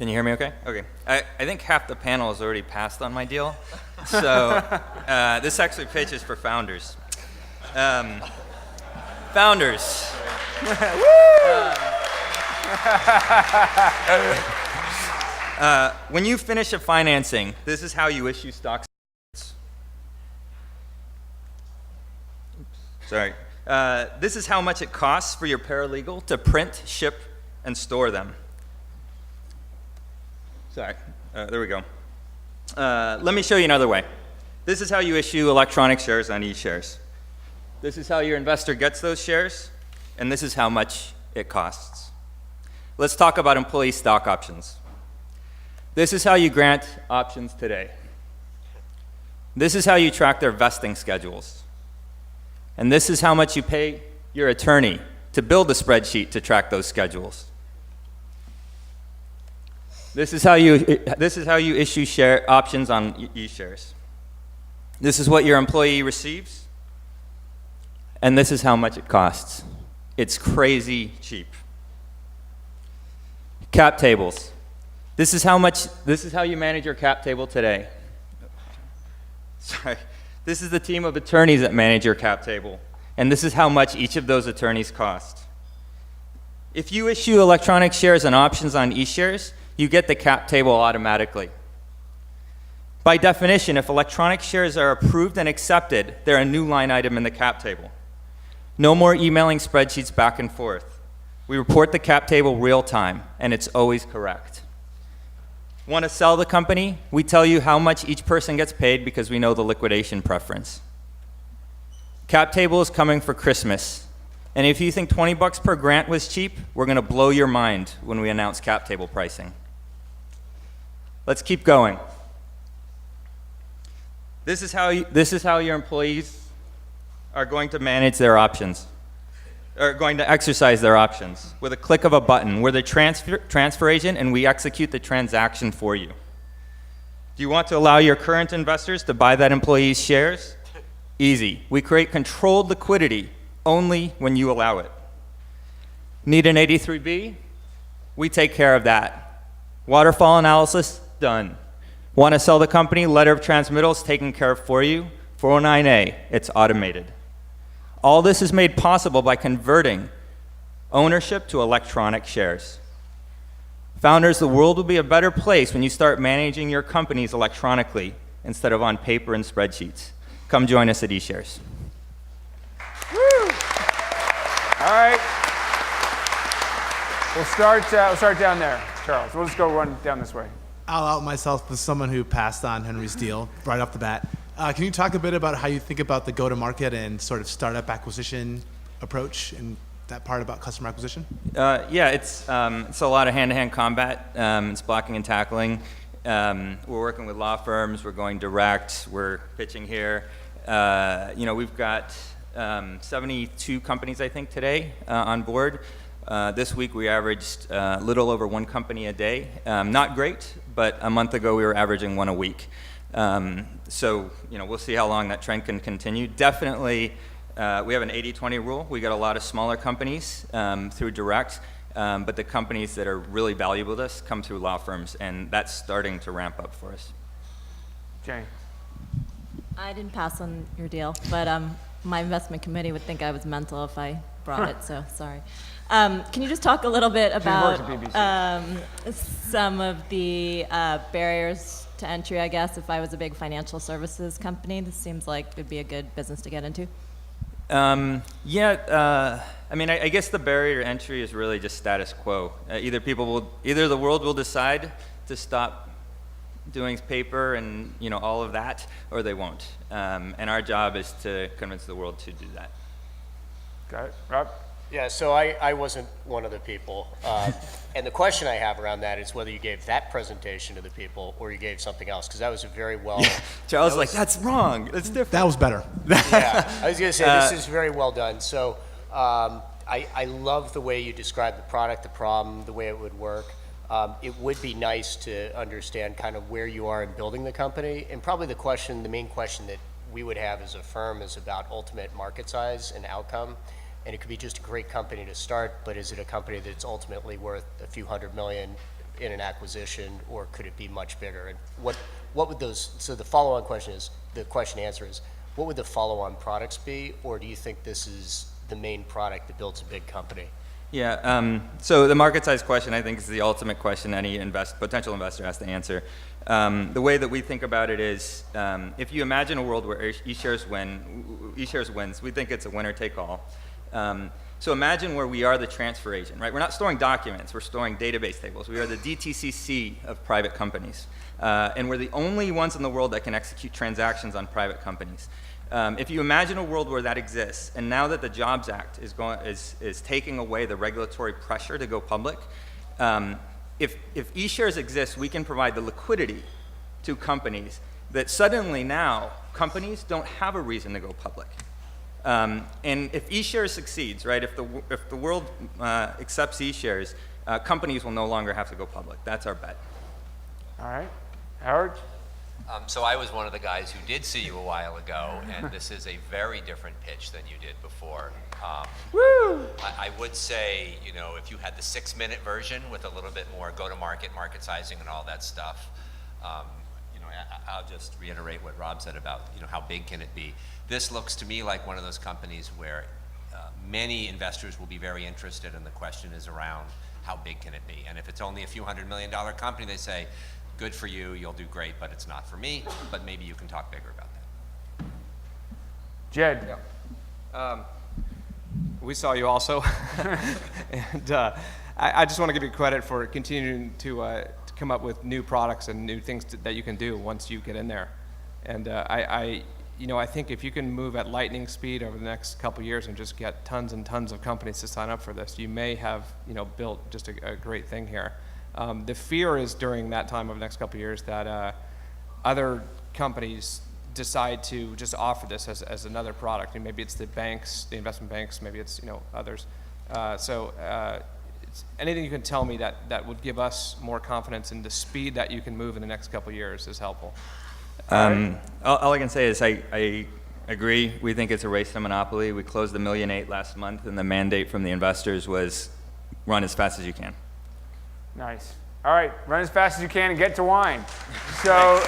Can you hear me okay? Okay. I think half the panel has already passed on my deal. So this actually pitches for founders. Founders. When you finish a financing, this is how you issue stocks. Sorry. This is how much it costs for your paralegal to print, ship, and store them. Sorry. There we go. Let me show you another way. This is how you issue electronic shares on eShares. This is how your investor gets those shares, and this is how much it costs. Let's talk about employee stock options. This is how you grant options today. This is how you track their vesting schedules. And this is how much you pay your attorney to build a spreadsheet to track those schedules. This is how you issue share options on eShares. This is what your employee receives, and this is how much it costs. It's crazy cheap. Cap tables. This is how you manage your cap table today. Sorry. This is the team of attorneys that manage your cap table, and this is how much each of those attorneys cost. If you issue electronic shares and options on eShares, you get the cap table automatically. By definition, if electronic shares are approved and accepted, they're a new line item in the cap table. No more emailing spreadsheets back and forth. We report the cap table real time, and it's always correct. Want to sell the company? We tell you how much each person gets paid because we know the liquidation preference. Cap table is coming for Christmas. And if you think $20 per grant was cheap, we're going to blow your mind when we announce cap table pricing. Let's keep going. This is how your employees are going to manage their options, are going to exercise their options with a click of a button. We're the transfer agent, and we execute the transaction for you. Do you want to allow your current investors to buy that employee's shares? Easy. We create controlled liquidity only when you allow it. Need an 83B? We take care of that. Waterfall analysis? Done. Want to sell the company? Letter of transmittal is taken care of for you. 409A, it's automated. All this is made possible by converting ownership to electronic shares. Founders, the world will be a better place when you start managing your companies electronically instead of on paper and spreadsheets. Come join us at eShares. Woo! All right. We'll start down there, Charles. We'll just go run down this way. I'll out myself as someone who passed on Henry's deal right off the bat. Can you talk a bit about how you think about the go-to-market and sort of startup acquisition approach and that part about customer acquisition? Yeah, it's a lot of hand-to-hand combat. It's blocking and tackling. We're working with law firms. We're going direct. We're pitching here. We've got 72 companies, I think, today on board. This week we averaged a little over one company a day. Not great, but a month ago we were averaging one a week. So we'll see how long that trend can continue. Definitely, we have an 80-20 rule. We got a lot of smaller companies through direct, but the companies that are really valuable to us come through law firms, and that's starting to ramp up for us. Jane. I didn't pass on your deal, but my investment committee would think I was mental if I brought it, so sorry. Can you just talk a little bit about some of the barriers to entry, I guess, if I was a big financial services company? This seems like it'd be a good business to get into. I guess the barrier to entry is really just status quo. Either the world will decide to stop doing paper and all of that, or they won't. And our job is to convince the world to do that. Got it. Rob? Yeah, so I wasn't one of the people. And the question I have around that is whether you gave that presentation to the people or you gave something else, because that was a very well... Charles was like, that's wrong. That's different. That was better. Yeah, I was going to say, this is very well done. So I love the way you described the product, the problem, the way it would work. It would be nice to understand kind of where you are in building the company. And probably the main question that we would have as a firm is about ultimate market size and outcome. And it could be just a great company to start, but is it a company that's ultimately worth a few $100 million in an acquisition, or could it be much bigger? And what would those, so the follow-on question is, the question answer is, what would the follow-on products be, or do you think this is the main product that builds a big company? Yeah, so the market size question, I think, is the ultimate question any potential investor has to answer. The way that we think about it is, if you imagine a world where eShares wins, we think it's a winner take all. So imagine where we are the transfer agent, right? We're not storing documents, we're storing database tables. We are the DTCC of private companies. And we're the only ones in the world that can execute transactions on private companies. If you imagine a world where that exists, and now that the Jobs Act is taking away the regulatory pressure to go public, if eShares exists, we can provide the liquidity to companies that suddenly now companies don't have a reason to go public. And if eShares succeeds, right, if the world accepts eShares, companies will no longer have to go public. That's our bet. All right. Howard? So I was one of the guys who did see you a while ago, and this is a very different pitch than you did before. Woo! I would say, you know, if you had the 6-minute version with a little bit more go-to-market, market sizing, and all that stuff, you know, I'll just reiterate what Rob said about, you know, how big can it be. This looks to me like one of those companies where many investors will be very interested, and the question is around how big can it be. And if it's only a few $100 million company, they say, good for you, you'll do great, but it's not for me, but maybe you can talk bigger about that. Jed? Yeah. We saw you also, and I just want to give you credit for continuing to come up with new products and new things that you can do once you get in there. And you know, I think if you can move at lightning speed over the next couple of years and just get tons and tons of companies to sign up for this, you may have, you know, built just a great thing here. The fear is during that time of the next couple of years that other companies decide to just offer this as another product. And maybe it's the banks, the investment banks, maybe it's, you know, others. It's anything you can tell me that would give us more confidence in the speed that you can move in the next couple of years is helpful. All I can say is I agree. We think it's a race to monopoly. We closed the $1.8 million last month, and the mandate from the investors was run as fast as you can. Nice. All right, run as fast as you can and get to wine. So,